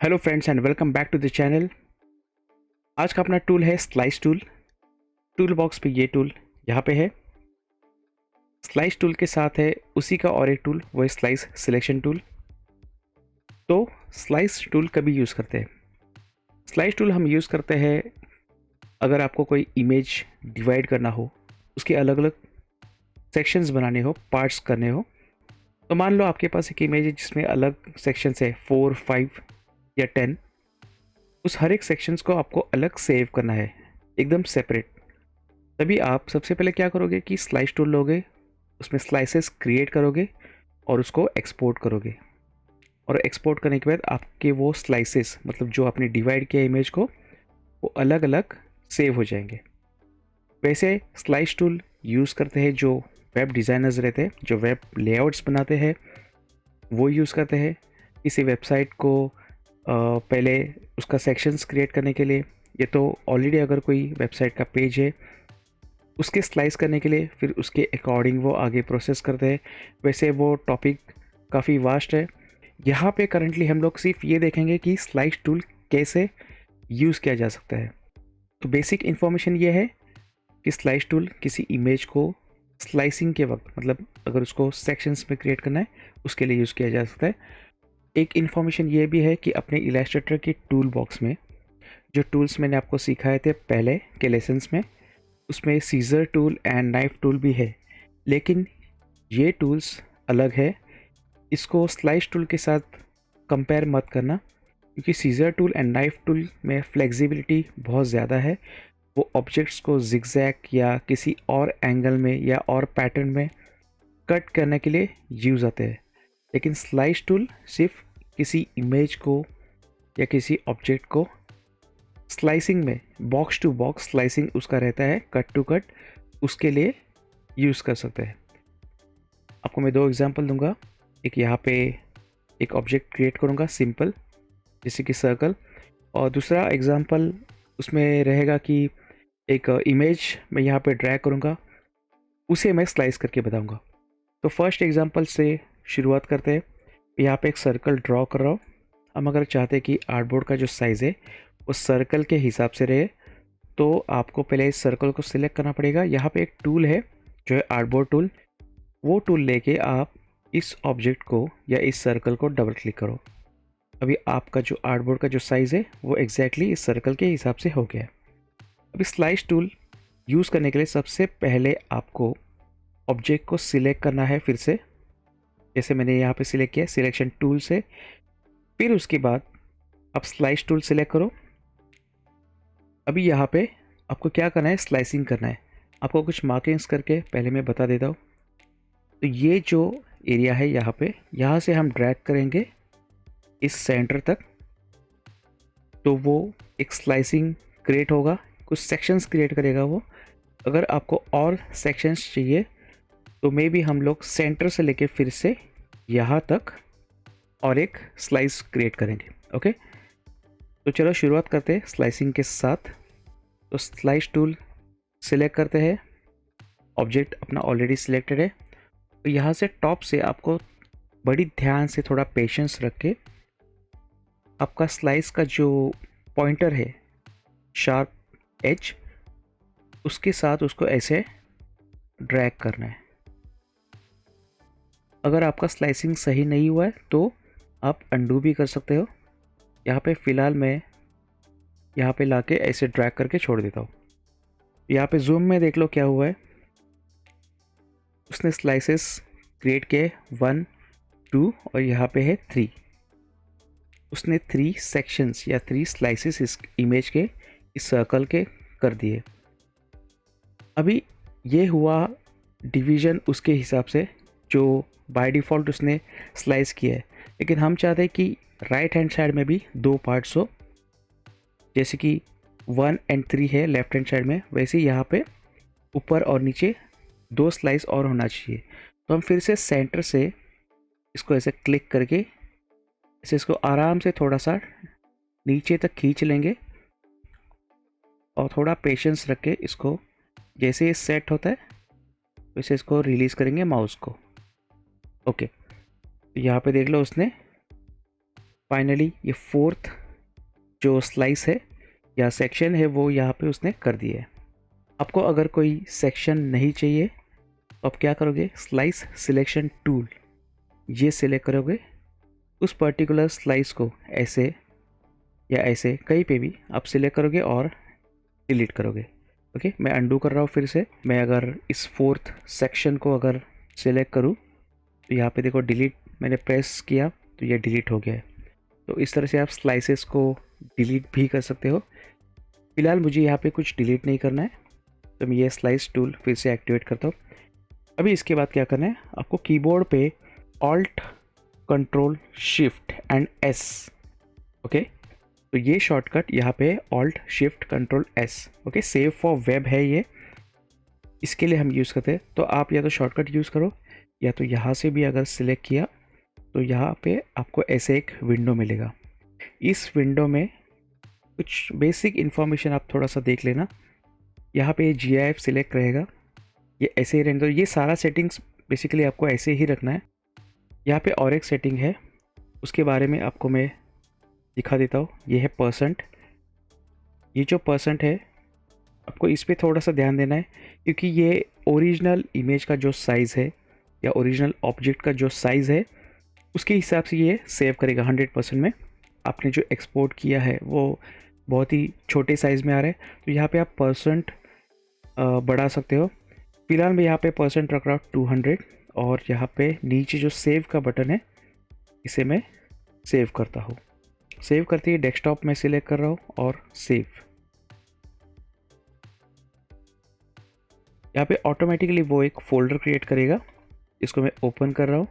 Hello friends and welcome back to the channel. आज का अपना टूल है स्लाइस टूल। टूल बॉक्स पे ये टूल यहाँ पे है। स्लाइस टूल के साथ है उसी का और एक टूल, वो है स्लाइस सिलेक्शन टूल। तो स्लाइस टूल कभी यूज़ करते हैं? स्लाइस टूल हम यूज़ करते हैं अगर आपको कोई इमेज डिवाइड करना हो, उसके अलग अलग सेक्शंस बनाने हो, पार्ट्स करने हो। तो मान लो आपके पास एक इमेज है जिसमें अलग सेक्शंस है 4, 5 या 10। उस हर एक सेक्शंस को आपको अलग सेव करना है, एकदम सेपरेट। तभी आप सबसे पहले क्या करोगे कि स्लाइस टूल लोगे, उसमें स्लाइसेस क्रिएट करोगे और उसको एक्सपोर्ट करोगे। और एक्सपोर्ट करने के बाद आपके वो स्लाइसेस, मतलब जो आपने डिवाइड किया इमेज को, वो अलग अलग सेव हो जाएंगे। वैसे स्लाइस टूल यूज़ करते हैं जो वेब डिज़ाइनर्स रहते हैं, जो वेब लेआउट्स बनाते हैं, वो यूज़ करते हैं। किसी वेबसाइट को पहले उसका सेक्शंस क्रिएट करने के लिए, ये तो ऑलरेडी अगर कोई वेबसाइट का पेज है उसके स्लाइस करने के लिए, फिर उसके अकॉर्डिंग वो आगे प्रोसेस करते हैं। वैसे वो टॉपिक काफ़ी वास्ट है। यहाँ पे करंटली हम लोग सिर्फ ये देखेंगे कि स्लाइस टूल कैसे यूज़ किया जा सकता है। तो बेसिक इन्फॉर्मेशन ये है कि स्लाइस टूल किसी इमेज को स्लाइसिंग के वक्त, मतलब अगर उसको सेक्शंस में क्रिएट करना है, उसके लिए यूज़ किया जा सकता है। एक इन्फॉर्मेशन ये भी है कि अपने इलास्ट्रेटर के टूल बॉक्स में जो टूल्स मैंने आपको सिखाए थे पहले के लेसन्स में, उसमें scissor tool and knife tool भी है। लेकिन ये टूल्स अलग है, इसको स्लाइस टूल के साथ कंपेयर मत करना, क्योंकि scissor tool and knife tool में फ्लेक्सिबिलिटी बहुत ज़्यादा है। वो ऑब्जेक्ट्स को जिगजैग या किसी और एंगल में या और पैटर्न में कट करने के लिए यूज़ आते हैं। लेकिन स्लाइस टूल सिर्फ किसी इमेज को या किसी ऑब्जेक्ट को स्लाइसिंग में, बॉक्स टू बॉक्स स्लाइसिंग उसका रहता है, कट टू कट, उसके लिए यूज़ कर सकते हैं। आपको मैं दो एग्जांपल दूंगा। एक यहाँ पे एक ऑब्जेक्ट क्रिएट करूँगा सिंपल, जैसे कि सर्कल, और दूसरा एग्जांपल उसमें रहेगा कि एक इमेज मैं यहाँ पे ड्रैग करूँगा, उसे मैं स्लाइस करके बताऊँगा। तो फर्स्ट एग्जांपल से शुरुआत करते हैं। यहाँ पे एक सर्कल ड्रॉ कर रहा हूँ। हम अगर चाहते हैं कि आर्टबोर्ड का जो साइज़ है वो सर्कल के हिसाब से रहे, तो आपको पहले इस सर्कल को सिलेक्ट करना पड़ेगा। यहाँ पे एक टूल है जो है आर्टबोर्ड टूल, वो टूल लेके आप इस ऑब्जेक्ट को या इस सर्कल को डबल क्लिक करो। अभी आपका जो आर्टबोर्ड का जो साइज़ है वो एग्जैक्टली इस सर्कल के हिसाब से हो गया है। अभी स्लाइस टूल यूज़ करने के लिए सबसे पहले आपको ऑब्जेक्ट को सिलेक्ट करना है फिर से, जैसे मैंने यहाँ पे सिलेक्ट किया सिलेक्शन टूल से। फिर उसके बाद आप स्लाइस टूल सिलेक्ट करो। अभी यहाँ पे आपको क्या करना है, स्लाइसिंग करना है। आपको कुछ मार्किंग्स करके पहले मैं बता देता हूँ। तो ये जो एरिया है यहाँ पे, यहाँ से हम ड्रैग करेंगे इस सेंटर तक, तो वो एक स्लाइसिंग क्रिएट होगा, कुछ सेक्शंस क्रिएट करेगा वो। अगर आपको और सेक्शंस चाहिए तो मे बी हम लोग सेंटर से लेके फिर से यहाँ तक और एक स्लाइस क्रिएट करेंगे। ओके, तो चलो शुरुआत करते हैं स्लाइसिंग के साथ। तो स्लाइस टूल सिलेक्ट करते हैं, ऑब्जेक्ट अपना ऑलरेडी सिलेक्टेड है। तो यहाँ से टॉप से आपको बड़ी ध्यान से, थोड़ा पेशेंस रख के, आपका स्लाइस का जो पॉइंटर है, शार्प एज, उसके साथ उसको ऐसे ड्रैग करना है। अगर आपका स्लाइसिंग सही नहीं हुआ है तो आप अंडू भी कर सकते हो। यहाँ पे फ़िलहाल मैं यहाँ पे लाके ऐसे ड्रैग करके छोड़ देता हूँ। यहाँ पे जूम में देख लो क्या हुआ है, उसने स्लाइसेस क्रिएट किए 1, 2 और यहाँ पे है 3। उसने 3 सेक्शंस या 3 स्लाइसेस इस इमेज के, इस सर्कल के कर दिए। अभी ये हुआ डिवीज़न उसके हिसाब से जो बाय डिफ़ॉल्ट उसने स्लाइस किया है। लेकिन हम चाहते हैं कि राइट हैंड साइड में भी 2 पार्ट्स हो, जैसे कि 1 एंड 3 है लेफ्ट हैंड साइड में, वैसे ही यहाँ पे ऊपर और नीचे 2 स्लाइस और होना चाहिए। तो हम फिर से सेंटर से इसको ऐसे क्लिक करके ऐसे इसको आराम से थोड़ा सा नीचे तक खींच लेंगे और थोड़ा पेशेंस रख के इसको, जैसे ये सेट होता है वैसे इसको रिलीज़ करेंगे माउस को। ओके, तो यहाँ पे देख लो उसने फाइनली ये फोर्थ जो स्लाइस है या सेक्शन है वो यहाँ पे उसने कर दिया है। आपको अगर कोई सेक्शन नहीं चाहिए तो आप क्या करोगे, स्लाइस सिलेक्शन टूल ये सिलेक्ट करोगे, उस पर्टिकुलर स्लाइस को ऐसे या ऐसे कहीं पे भी आप सिलेक्ट करोगे और डिलीट करोगे। ओके, मैं अंडू कर रहा हूँ फिर से। मैं अगर इस फोर्थ सेक्शन को अगर सिलेक्ट करूँ तो यहाँ पे देखो डिलीट मैंने प्रेस किया तो ये डिलीट हो गया है। तो इस तरह से आप स्लाइसेस को डिलीट भी कर सकते हो। फिलहाल मुझे यहाँ पे कुछ डिलीट नहीं करना है तो मैं ये स्लाइस टूल फिर से एक्टिवेट करता हूँ। अभी इसके बाद क्या करना है, आपको कीबोर्ड पे alt control shift and S, okay, तो ये शॉर्टकट यहाँ पे alt shift control S, okay, save for web है ये, इसके लिए हम यूज़ करते हैं। तो आप या तो शॉर्टकट यूज़ करो या तो यहाँ से भी अगर सिलेक्ट किया तो यहाँ पे आपको ऐसे एक विंडो मिलेगा। इस विंडो में कुछ बेसिक इन्फॉर्मेशन आप थोड़ा सा देख लेना। यहाँ पे GIF सिलेक्ट रहेगा, ये ऐसे ही रहने दो। ये सारा सेटिंग्स बेसिकली आपको ऐसे ही रखना है। यहाँ पे और एक सेटिंग है, उसके बारे में आपको मैं दिखा देता हूँ। ये है %। ये जो % है आपको इस पर थोड़ा सा ध्यान देना है, क्योंकि ये ओरिजिनल इमेज का जो साइज़ है या ओरिजिनल ऑब्जेक्ट का जो साइज़ है उसके हिसाब से ये सेव करेगा 100% में। आपने जो एक्सपोर्ट किया है वो बहुत ही छोटे साइज़ में आ रहा है, तो यहाँ पे आप % बढ़ा सकते हो। फिलहाल मैं यहाँ पे % रख रहा हूँ 200 और यहाँ पे नीचे जो सेव का बटन है इसे मैं सेव करता हूँ। सेव करते ही डेस्कटॉप में सिलेक्ट कर रहा हूँ और सेव। यहाँ पे ऑटोमेटिकली वो एक फ़ोल्डर क्रिएट करेगा, इसको मैं ओपन कर रहा हूँ।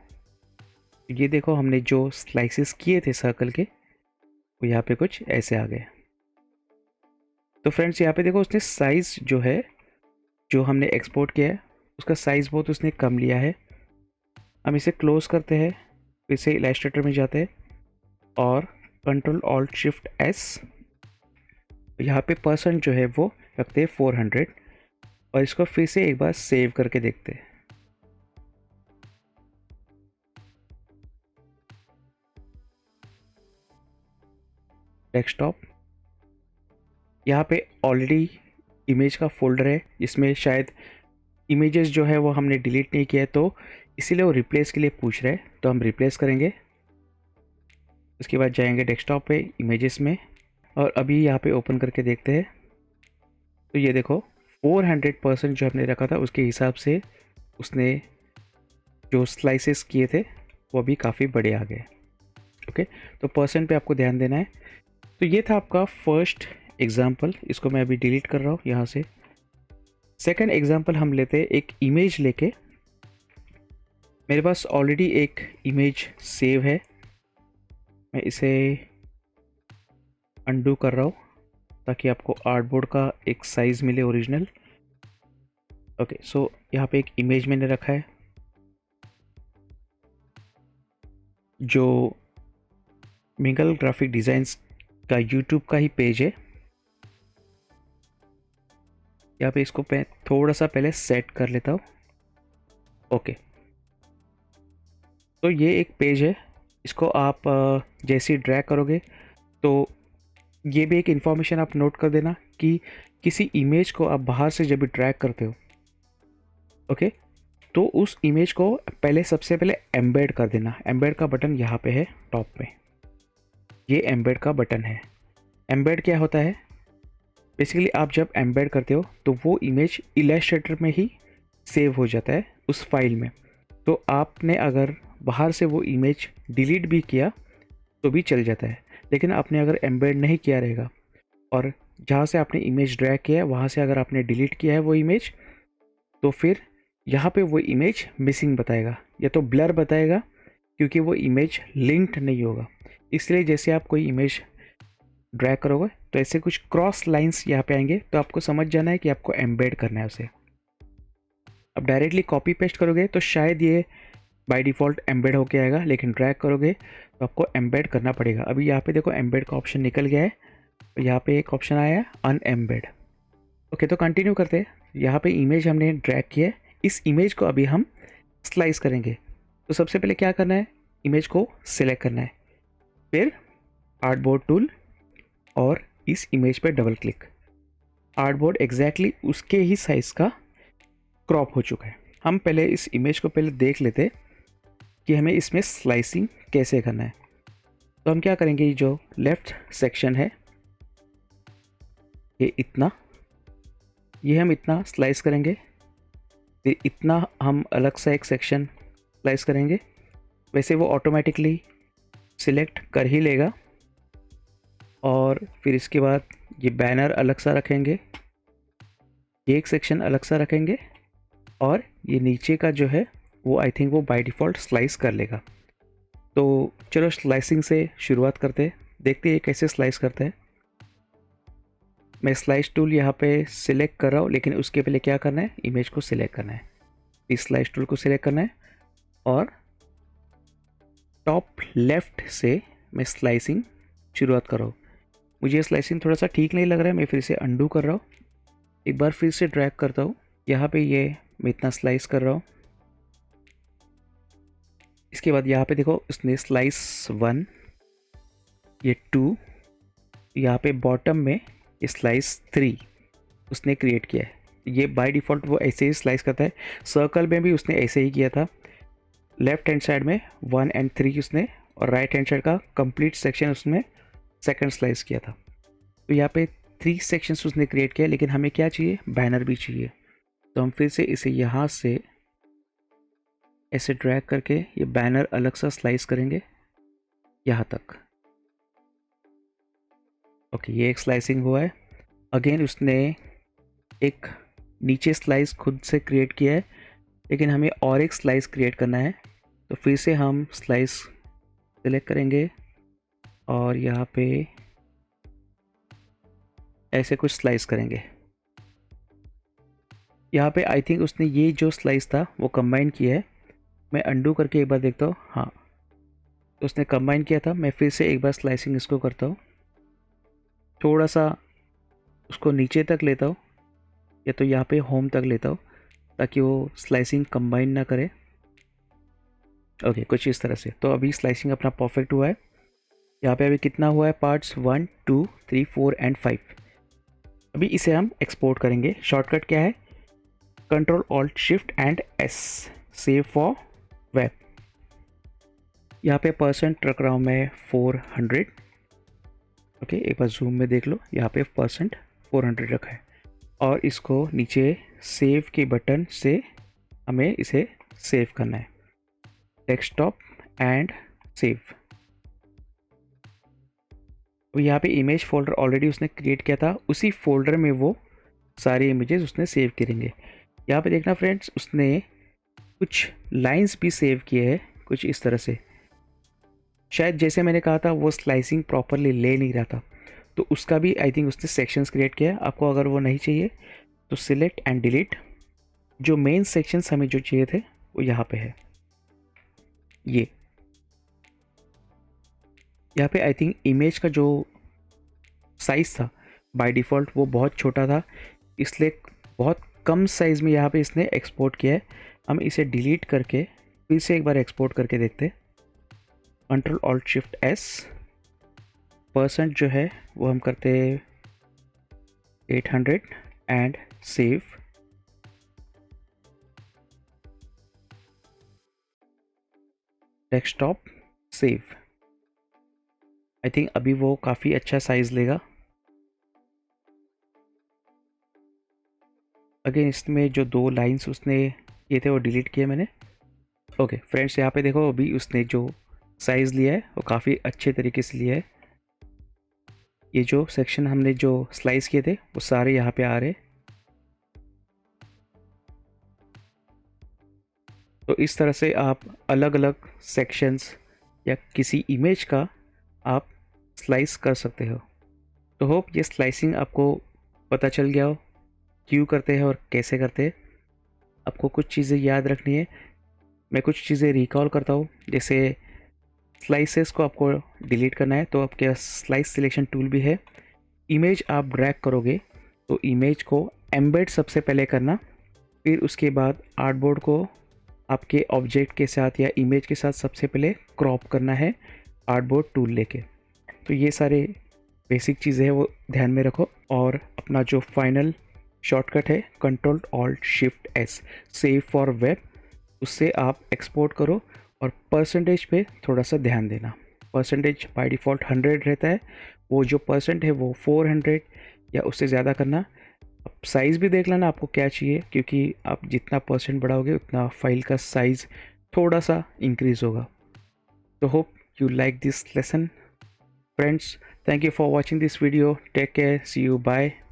ये देखो हमने जो स्लाइसेस किए थे सर्कल के वो यहाँ पे कुछ ऐसे आ गए। तो फ्रेंड्स यहाँ पे देखो उसने साइज़ जो है जो हमने एक्सपोर्ट किया है उसका साइज़ बहुत उसने कम लिया है। हम इसे क्लोज़ करते हैं, फिर से इलस्ट्रेटर में जाते हैं और कंट्रोल ऑल्ट शिफ्ट एस, यहाँ पे % जो है वो रखते हैं 400 और इसको फिर से एक बार सेव करके देखते हैं। डेस्कटॉप, यहाँ पे ऑलरेडी इमेज का फोल्डर है, इसमें शायद इमेजेस जो है वो हमने डिलीट नहीं किया है तो इसीलिए वो रिप्लेस के लिए पूछ रहा है, तो हम रिप्लेस करेंगे। उसके बाद जाएंगे डेस्कटॉप पे इमेजेस में और अभी यहाँ पे ओपन करके देखते हैं। तो ये देखो 400% जो हमने रखा था उसके हिसाब से उसने जो स्लाइसेस किए थे वो अभी काफ़ी बड़े आ गए। ओके, तो % पे आपको ध्यान देना है। तो ये था आपका फर्स्ट एग्जाम्पल, इसको मैं अभी डिलीट कर रहा हूँ यहाँ से। सेकंड एग्जाम्पल हम लेते हैं, एक इमेज लेके। मेरे पास ऑलरेडी एक इमेज सेव है, मैं इसे अंडू कर रहा हूँ ताकि आपको आर्टबोर्ड का एक साइज़ मिले ओरिजिनल। ओके, सो यहाँ पे एक इमेज मैंने रखा है जो मिंगल ग्राफिक डिज़ाइंस का यूट्यूब का ही पेज है। यहाँ पे इसको मैं थोड़ा सा पहले सेट कर लेता हूँ। ओके, तो ये एक पेज है, इसको आप जैसे ही ड्रैग करोगे तो ये भी एक इन्फॉर्मेशन आप नोट कर देना कि किसी इमेज को आप बाहर से जब भी ड्रैग करते हो, ओके, तो उस इमेज को पहले सबसे पहले एम्बेड कर देना। एम्बेड का बटन यहाँ पे है टॉप में, ये एम्बेड का बटन है। एम्बेड क्या होता है, बेसिकली आप जब एम्बेड करते हो तो वो इमेज इलस्ट्रेटर में ही सेव हो जाता है उस फाइल में। तो आपने अगर बाहर से वो इमेज डिलीट भी किया तो भी चल जाता है, लेकिन आपने अगर एम्बेड नहीं किया रहेगा और जहाँ से आपने इमेज ड्रैग किया है वहाँ से अगर आपने डिलीट किया है वो इमेज, तो फिर यहाँ पे वो इमेज मिसिंग बताएगा या तो ब्लर बताएगा, क्योंकि वो इमेज लिंक्ड नहीं होगा। इसलिए जैसे आप कोई इमेज ड्रैग करोगे तो ऐसे कुछ क्रॉस लाइंस यहाँ पे आएंगे, तो आपको समझ जाना है कि आपको एम्बेड करना है उसे। अब डायरेक्टली कॉपी पेस्ट करोगे तो शायद ये बाय डिफ़ॉल्ट एम्बेड होके आएगा, लेकिन ड्रैग करोगे तो आपको एम्बेड करना पड़ेगा। अभी यहाँ पे देखो एम्बेड का ऑप्शन निकल गया है, तो यहाँ पे एक ऑप्शन आया है अनएम्बेड। ओके, तो कंटिन्यू करते हैं। यहाँ पे इमेज हमने ड्रैग किया है, इस इमेज को अभी हम स्लाइस करेंगे। तो सबसे पहले क्या करना है, इमेज को सिलेक्ट करना है, फिर आर्टबोर्ड टूल और इस इमेज पे डबल क्लिक। आर्टबोर्ड एग्जैक्टली उसके ही साइज़ का क्रॉप हो चुका है। हम पहले इस इमेज को पहले देख लेते कि हमें इसमें स्लाइसिंग कैसे करना है। तो हम क्या करेंगे, ये जो लेफ़्ट सेक्शन है ये इतना, ये हम इतना स्लाइस करेंगे, फिर इतना हम अलग सा एक सेक्शन स्लाइस करेंगे। वैसे वो ऑटोमेटिकली सिलेक्ट कर ही लेगा। और फिर इसके बाद ये बैनर अलग सा रखेंगे, ये एक सेक्शन अलग सा रखेंगे, और ये नीचे का जो है वो आई थिंक वो बाय डिफ़ॉल्ट स्लाइस कर लेगा। तो चलो स्लाइसिंग से शुरुआत करते हैं, देखते हैं कैसे स्लाइस करते हैं। मैं स्लाइस टूल यहाँ पे सिलेक्ट कर रहा हूँ, लेकिन उसके पहले क्या करना है, इमेज को सिलेक्ट करना है। इस स्लाइस टूल को सिलेक्ट करना है और टॉप लेफ़्ट से मैं स्लाइसिंग शुरुआत कर रहा हूँ। मुझे स्लाइसिंग थोड़ा सा ठीक नहीं लग रहा है, मैं फिर से अंडू कर रहा हूँ। एक बार फिर से ड्रैग करता हूँ, यहाँ पे ये मैं इतना स्लाइस कर रहा हूँ। इसके बाद यहाँ पे देखो उसने स्लाइस 1, ये 2, यहाँ पे बॉटम में स्लाइस 3 उसने क्रिएट किया है। ये बाय डिफ़ॉल्ट वो ऐसे ही स्लाइस करता है। सर्कल में भी उसने ऐसे ही किया था। लेफ़्ट हैंड साइड में 1 और 3 उसने, और राइट हैंड साइड का कंप्लीट सेक्शन उसने सेकंड स्लाइस किया था। तो यहाँ पे 3 सेक्शंस उसने क्रिएट किया, लेकिन हमें क्या चाहिए, बैनर भी चाहिए। तो हम फिर से इसे यहाँ से ऐसे ड्रैग करके ये बैनर अलग सा स्लाइस करेंगे यहाँ तक। ओके, ये एक स्लाइसिंग हुआ है। अगेन उसने एक नीचे स्लाइस खुद से क्रिएट किया है, लेकिन हमें और एक स्लाइस क्रिएट करना है। तो फिर से हम स्लाइस सेलेक्ट करेंगे और यहाँ पे ऐसे कुछ स्लाइस करेंगे। यहाँ पे आई थिंक उसने ये जो स्लाइस था वो कंबाइन किया है। मैं अंडू करके एक बार देखता हूँ, हाँ तो उसने कंबाइन किया था। मैं फिर से एक बार स्लाइसिंग इसको करता हूँ, थोड़ा सा उसको नीचे तक लेता हूँ, या तो यहाँ पे होम तक लेता हूँ, ताकि वो स्लाइसिंग कंबाइन ना करे। ओके, कुछ इस तरह से। तो अभी स्लाइसिंग अपना परफेक्ट हुआ है। यहाँ पे अभी कितना हुआ है, पार्ट्स 1 2 3 4 एंड 5। अभी इसे हम एक्सपोर्ट करेंगे। शॉर्टकट क्या है, Ctrl+Alt+Shift+S, सेव फॉर वेब। यहाँ पे परसेंट रख रहा हूँ मैं 400। ओके, एक बार जूम में देख लो, यहाँ पे परसेंट 400 रखा है। और इसको नीचे सेव के बटन से हमें इसे सेव करना है, डेस्कटॉप एंड सेव। अब यहाँ पे इमेज फोल्डर ऑलरेडी उसने क्रिएट किया था, उसी फोल्डर में वो सारे इमेजेस उसने सेव करेंगे। यहाँ पे देखना फ्रेंड्स, उसने कुछ लाइंस भी सेव किए हैं कुछ इस तरह से। शायद जैसे मैंने कहा था वो स्लाइसिंग प्रॉपरली ले नहीं रहा था, तो उसका भी आई थिंक उसने सेक्शंस क्रिएट किया है। आपको अगर वो नहीं चाहिए तो सिलेक्ट एंड डिलीट। जो मेन सेक्शंस हमें जो चाहिए थे वो यहाँ पे है। ये यहाँ पे आई थिंक इमेज का जो साइज़ था बाय डिफ़ॉल्ट वो बहुत छोटा था, इसलिए बहुत कम साइज़ में यहाँ पे इसने एक्सपोर्ट किया है। हम इसे डिलीट करके फिर से एक बार एक्सपोर्ट करके देखते। Ctrl+Alt+Shift+S, परसेंट जो है वो हम करते 800 and save. Desktop save. I think अभी वो काफ़ी अच्छा साइज़ लेगा। अगेन इसमें जो 2 लाइंस उसने किए थे वो डिलीट किए मैंने। ओके फ्रेंड्स, यहाँ पे देखो अभी उसने जो साइज़ लिया है वो काफ़ी अच्छे तरीके से लिया है। ये जो सेक्शन हमने जो स्लाइस किए थे वो सारे यहाँ पे आ रहे। तो इस तरह से आप अलग अलग सेक्शंस या किसी इमेज का आप स्लाइस कर सकते हो। तो होप ये स्लाइसिंग आपको पता चल गया हो क्यों करते हैं और कैसे करते हैं। आपको कुछ चीज़ें याद रखनी है, मैं कुछ चीज़ें रिकॉल करता हूँ। जैसे स्लाइसेस को आपको डिलीट करना है तो आपके स्लाइस सिलेक्शन टूल भी है। इमेज आप ड्रैग करोगे तो इमेज को एम्बेड सबसे पहले करना, फिर उसके बाद आर्टबोर्ड को आपके ऑब्जेक्ट के साथ या इमेज के साथ सबसे पहले क्रॉप करना है आर्टबोर्ड टूल लेके। तो ये सारे बेसिक चीज़ें हैं वो ध्यान में रखो। और अपना जो फाइनल शॉर्टकट है Ctrl+Alt+Shift+S सेव फॉर वेब, उससे आप एक्सपोर्ट करो। और परसेंटेज पे थोड़ा सा ध्यान देना। परसेंटेज बाय डिफ़ॉल्ट 100 रहता है, वो जो परसेंट है वो 400 या उससे ज़्यादा करना। अब साइज़ भी देख लेना आपको क्या चाहिए, क्योंकि आप जितना परसेंट बढ़ाओगे उतना फाइल का साइज़ थोड़ा सा इंक्रीज़ होगा। तो hope you like this lesson, friends. Thank you for watching this video. Take care. See you. Bye.